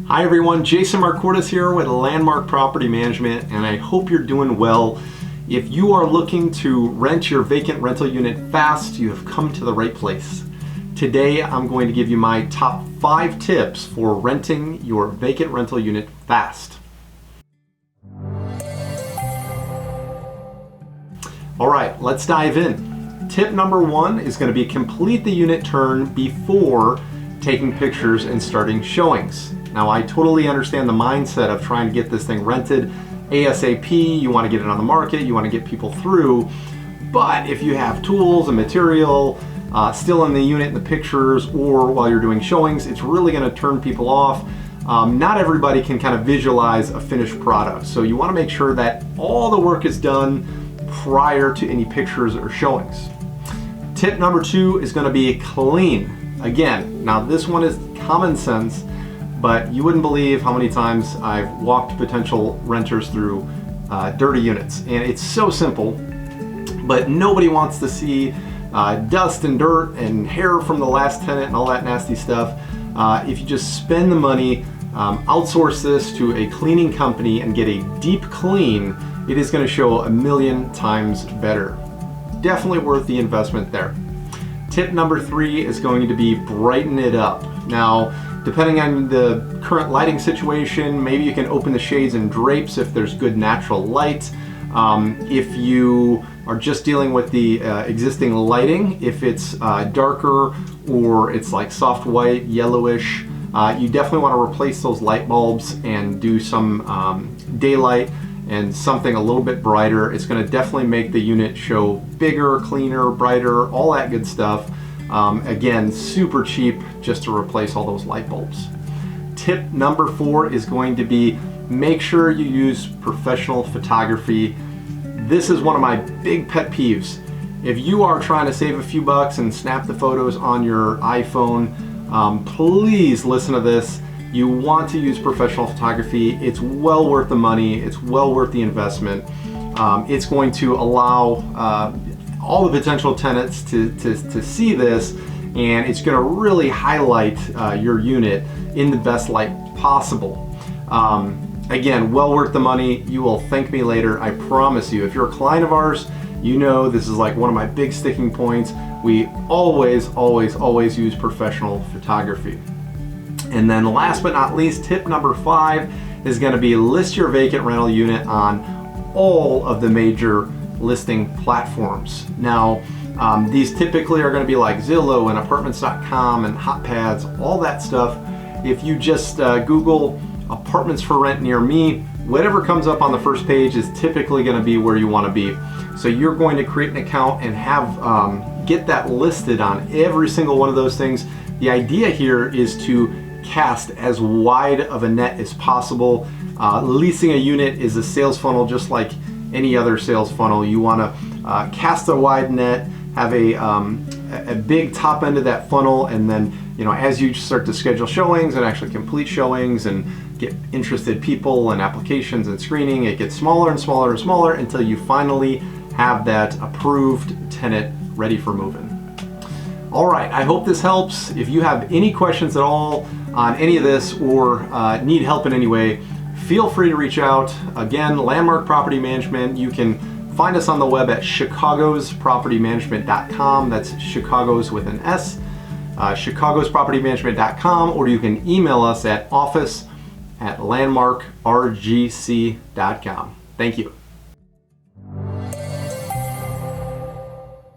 Hi everyone, Jason Marcordes here with Landmark Property Management, and I hope you're doing well. If you are looking to rent your vacant rental unit fast, you have come to the right place. Today I'm going to give you my top 5 tips for renting your vacant rental unit fast. All right, let's dive in. Tip number 1 is going to be complete the unit turn before taking pictures and starting showings. Now, I totally understand the mindset of trying to get this thing rented ASAP. You want to get it on the market, you want to get people through, but if you have tools and material still in the unit in the pictures or while you're doing showings, it's really going to turn people off. Not everybody can kind of visualize a finished product, so you want to make sure that all the work is done prior to any pictures or showings. Tip number 2 is going to be clean. Again, now this one is common sense, but you wouldn't believe how many times I've walked potential renters through dirty units, and it's so simple, but nobody wants to see dust and dirt and hair from the last tenant and all that nasty stuff. If you just spend the money, outsource this to a cleaning company and get a deep clean, it is going to show a million times better. Definitely worth the investment there. Tip number 3 is going to be brighten it up. Now, depending on the current lighting situation, maybe you can open the shades and drapes if there's good natural light. If you are just dealing with the existing lighting, if it's darker or it's like soft white, yellowish, you definitely want to replace those light bulbs and do some daylight and something a little bit brighter. It's going to definitely make the unit show bigger, cleaner, brighter, all that good stuff. Again, super cheap just to replace all those light bulbs. Tip number 4 is going to be make sure you use professional photography. This is one of my big pet peeves. If you are trying to save a few bucks and snap the photos on your iPhone, please listen to this. You want to use professional photography. It's well worth the money. It's well worth the investment. It's going to allow all the potential tenants to see this, and it's going to really highlight your unit in the best light possible. Again, well worth the money. You will thank me later, I promise you. If you're a client of ours, you know this is like one of my big sticking points. We always use professional photography. And then last but not least, tip number 5 is going to be list your vacant rental unit on all of the major listing platforms. Now, these typically are going to be like Zillow and apartments.com and HotPads, all that stuff. If you just Google apartments for rent near me, whatever comes up on the first page is typically going to be where you want to be. So you're going to create an account and have get that listed on every single one of those things. The idea here is to cast as wide of a net as possible. Leasing a unit is a sales funnel just like any other sales funnel. You want to cast a wide net, have a big top end of that funnel, and then as you start to schedule showings and actually complete showings and get interested people and applications and screening, it gets smaller and smaller and smaller until you finally have that approved tenant ready for move-in. All right, I hope this helps. If you have any questions at all on any of this or need help in any way, feel free to reach out. Again, Landmark Property Management. You can find us on the web at chicagospropertymanagement.com. That's Chicago's with an S, chicagospropertymanagement.com, or you can email us at office@landmarkrgc.com. Thank you.